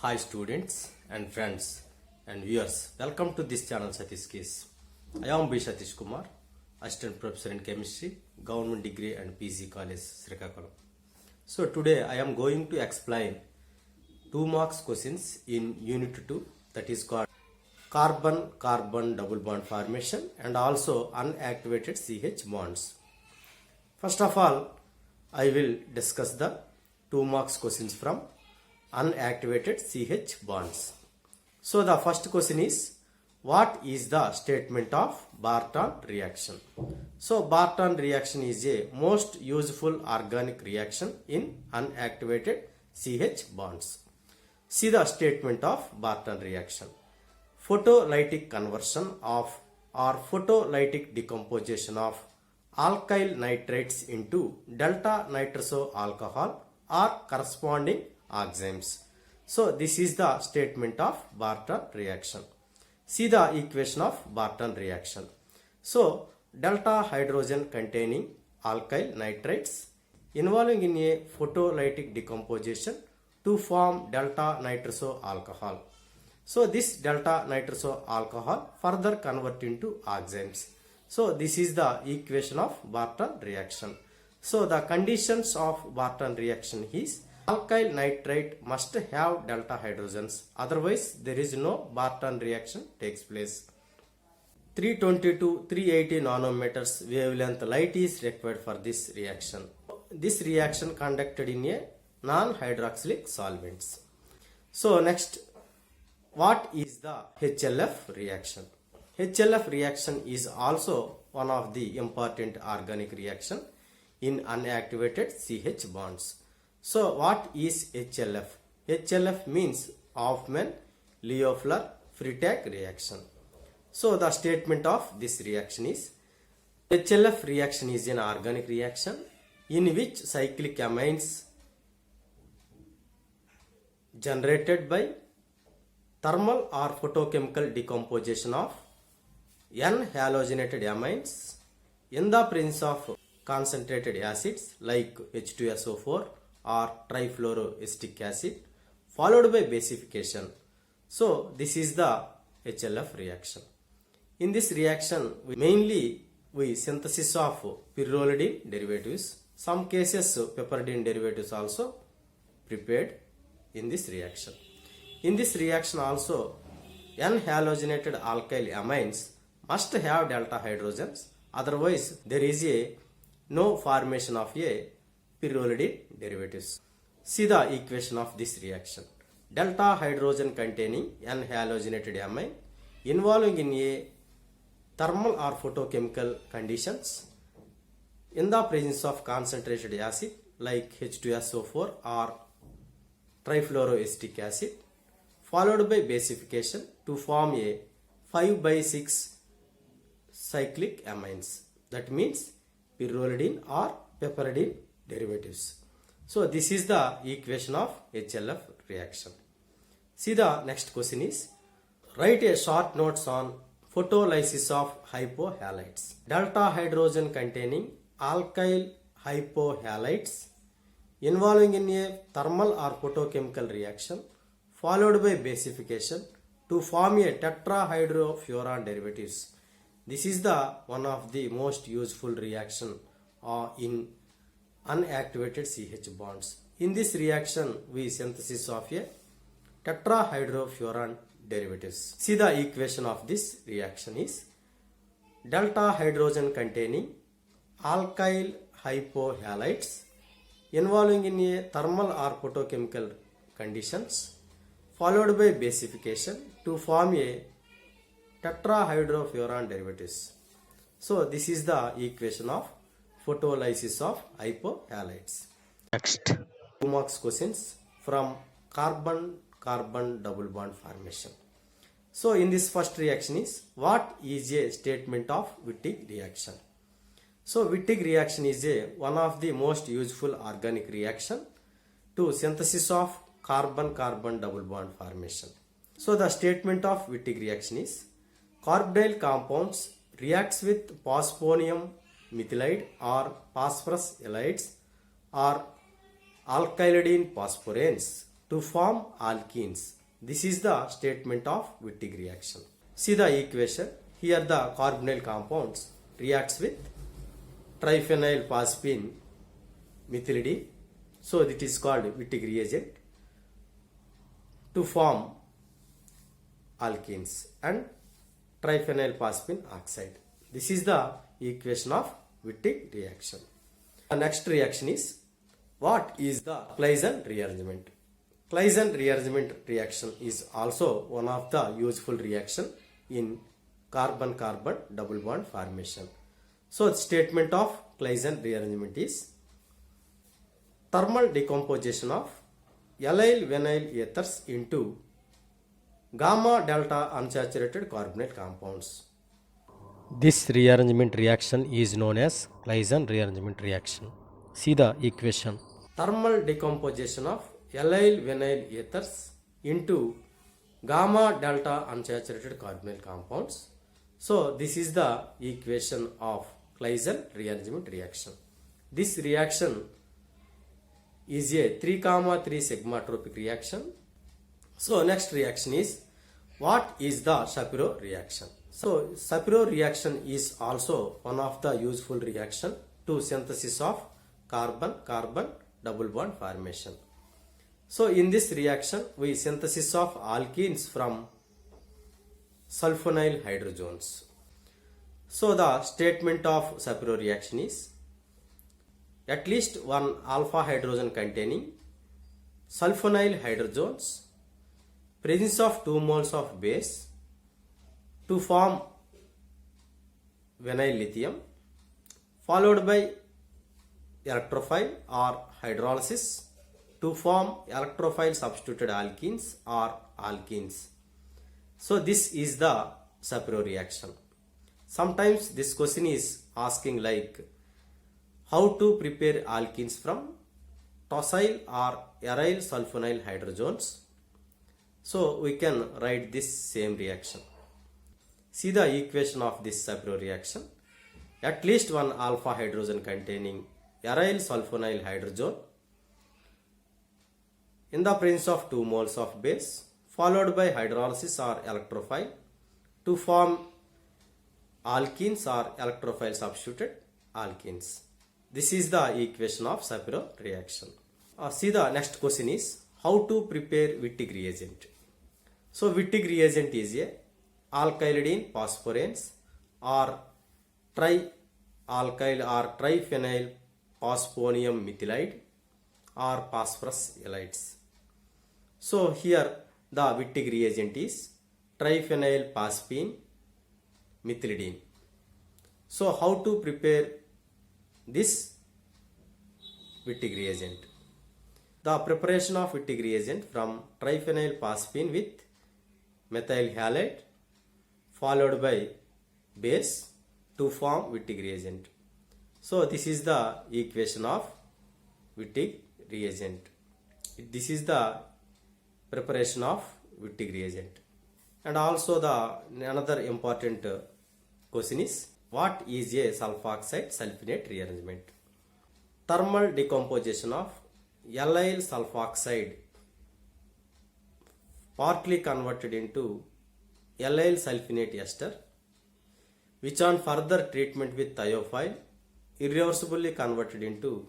Hi students and friends and viewers, welcome to this channel Satish Case. I am B. Satish Kumar, Assistant Professor in Chemistry, Government Degree and PG College, Srikakulam. So today I am going to explain 2 marks questions in Unit 2, that is called carbon-carbon double bond formation and also unactivated CH bonds. First of all, I will discuss the 2 marks questions from unactivated CH bonds. So the first question is, what is the statement of Barton reaction? So Barton reaction is a most useful organic reaction in unactivated CH bonds. See the statement of Barton reaction. Photolytic conversion of or photolytic decomposition of alkyl nitrates into delta nitroso alcohol or corresponding oximes. So this is the statement of Barton reaction. See the equation of Barton reaction. So delta hydrogen containing alkyl nitrates involving in a photolytic decomposition to form delta nitroso alcohol. So this delta nitroso alcohol further convert into oximes. So this is the equation of Barton reaction. So the conditions of Barton reaction is alkyl nitrate must have delta hydrogens, otherwise there is no Barton reaction takes place. 320 to 380 nanometers wavelength light is required for this reaction. This reaction conducted in a non-hydroxylic solvents. So next, what is the HLF reaction? HLF reaction is also one of the important organic reaction in unactivated CH bonds. So what is HLF? HLF means Hoffmann-Liouville-Freytag reaction. So the statement of this reaction is, HLF reaction is an organic reaction in which cyclic amines generated by thermal or photochemical decomposition of N-halogenated amines in the presence of concentrated acids like H2SO4 or trifluoroacetic acid followed by basification. So this is the HLF reaction. In this reaction we synthesis of pyrrolidine derivatives. Some cases piperidine derivatives also prepared in this reaction. In this reaction also N-halogenated alkyl amines must have delta hydrogens, otherwise there is no formation of a pyrrolidine derivatives. See the equation of this reaction. Delta hydrogen containing N-halogenated amine involving in a thermal or photochemical conditions in the presence of concentrated acid like H2SO4 or trifluoroacetic acid followed by basification to form a 5/6 cyclic amines, that means pyrrolidine or piperidine derivatives. So this is the equation of HLF reaction. See the next question is, write a short notes on photolysis of hypohalites. Delta hydrogen containing alkyl hypohalites involving in a thermal or photochemical reaction followed by basification to form a tetrahydrofuran derivatives. This is the one of the most useful reaction in unactivated CH bonds. In this reaction we synthesis of a tetrahydrofuran derivatives. See the equation of this reaction is, delta hydrogen containing alkyl hypohalites involving in a thermal or photochemical conditions followed by basification to form a tetrahydrofuran derivatives. So this is the equation of photolysis of hypohalites. Next, 2 marks questions from carbon-carbon double bond formation. So in this first reaction is, what is a statement of Wittig reaction? So Wittig reaction is one of the most useful organic reaction to synthesis of carbon-carbon double bond formation. So the statement of Wittig reaction is, carbodyl compounds reacts with phosphonium methylide or phosphorus halides or alkylidine phosphoranes to form alkenes. This is the statement of Wittig reaction. See the equation. Here the carbonyl compounds reacts with triphenyl phosphine methylidine. So it is called Wittig reagent to form alkenes and triphenyl phosphine oxide. This is the equation of Wittig reaction. The next reaction is, what is the Claisen rearrangement? Claisen rearrangement reaction is also one of the useful reaction in carbon-carbon double bond formation. So the statement of Claisen rearrangement is thermal decomposition of allyl vinyl ethers into gamma delta unsaturated carbonyl compounds. This rearrangement reaction is known as Claisen rearrangement reaction. See the equation. Thermal decomposition of allyl vinyl ethers into gamma delta unsaturated carbonyl compounds. So this is the equation of Claisen rearrangement reaction. This reaction is a 3,3 sigmatropic reaction. So next reaction is, what is the Shapiro reaction? So Shapiro reaction is also one of the useful reaction to synthesis of carbon-carbon double bond formation. So in this reaction we synthesis of alkenes from sulfonyl hydrogens. So the statement of Shapiro reaction is, at least one alpha hydrogen containing sulfonyl hydrogens, presence of 2 moles of base to form vinyl lithium, followed by electrophile or hydrolysis to form electrophile substituted alkenes or alkenes. So this is the Shapiro reaction. Sometimes this question is asking like, how to prepare alkenes from tosyl or aryl sulfonyl hydrogens. So we can write this same reaction. See the equation of this Shapiro reaction. At least one alpha hydrogen containing aryl sulfonyl hydrogen in the presence of 2 moles of base, followed by hydrolysis or electrophile to form alkenes or electrophile substituted alkenes. This is the equation of Shapiro reaction. See the next question is, how to prepare Wittig reagent? So Wittig reagent is a alkylidene phosphorants or trialkyl or triphenyl phosphonium methylide or phosphorus halides. So here the Wittig reagent is triphenyl phosphine methylidene. So how to prepare this Wittig reagent? The preparation of Wittig reagent from triphenyl phosphine with methyl halide followed by base to form Wittig reagent. So this is the equation of Wittig reagent. This is the preparation of Wittig reagent. And also the another important question is, what is a sulfoxide sulfonate rearrangement? Thermal decomposition of allyl sulfoxide partly converted into allyl sulfonate ester, which on further treatment with thiophile irreversibly converted into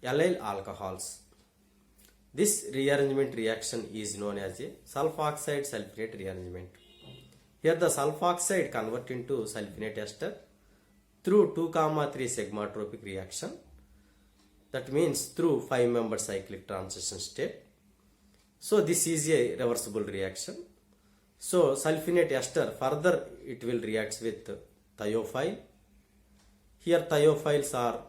allyl alcohols. This rearrangement reaction is known as a sulfoxide sulfonate rearrangement. Here the sulfoxide convert into sulfonate ester through 2,3 sigmatropic reaction. That means through 5-member cyclic transition step. So this is a reversible reaction. So sulfonate ester further it will react with thiophile. Here thiophiles are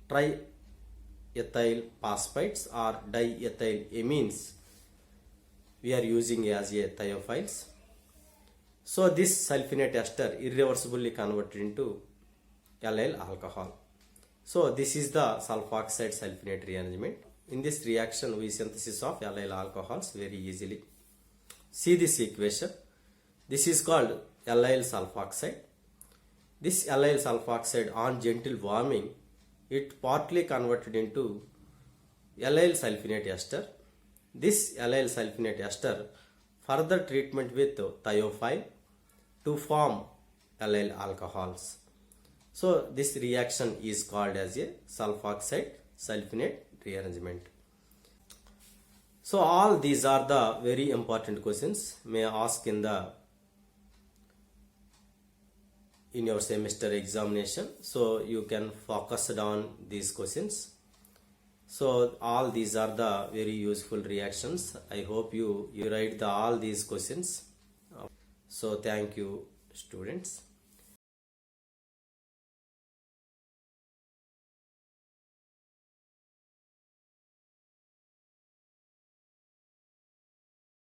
triethyl phosphides or diethyl amines. We are using as a thiophiles. So this sulfonate ester irreversibly converted into allyl alcohol. So this is the sulfoxide sulfonate rearrangement. In this reaction we synthesis of allyl alcohols very easily. See this equation. This is called allyl sulfoxide. This allyl sulfoxide on gentle warming, it partly converted into allyl sulfonate ester this allyl sulfonate ester further treatment with thiophile to form allyl alcohols. So this reaction is called as a sulfoxide sulfonate rearrangement. So all these are the very important questions may ask in your semester examination. So you can focus on these questions. So all these are the very useful reactions. I hope you write all these questions. So thank you, students.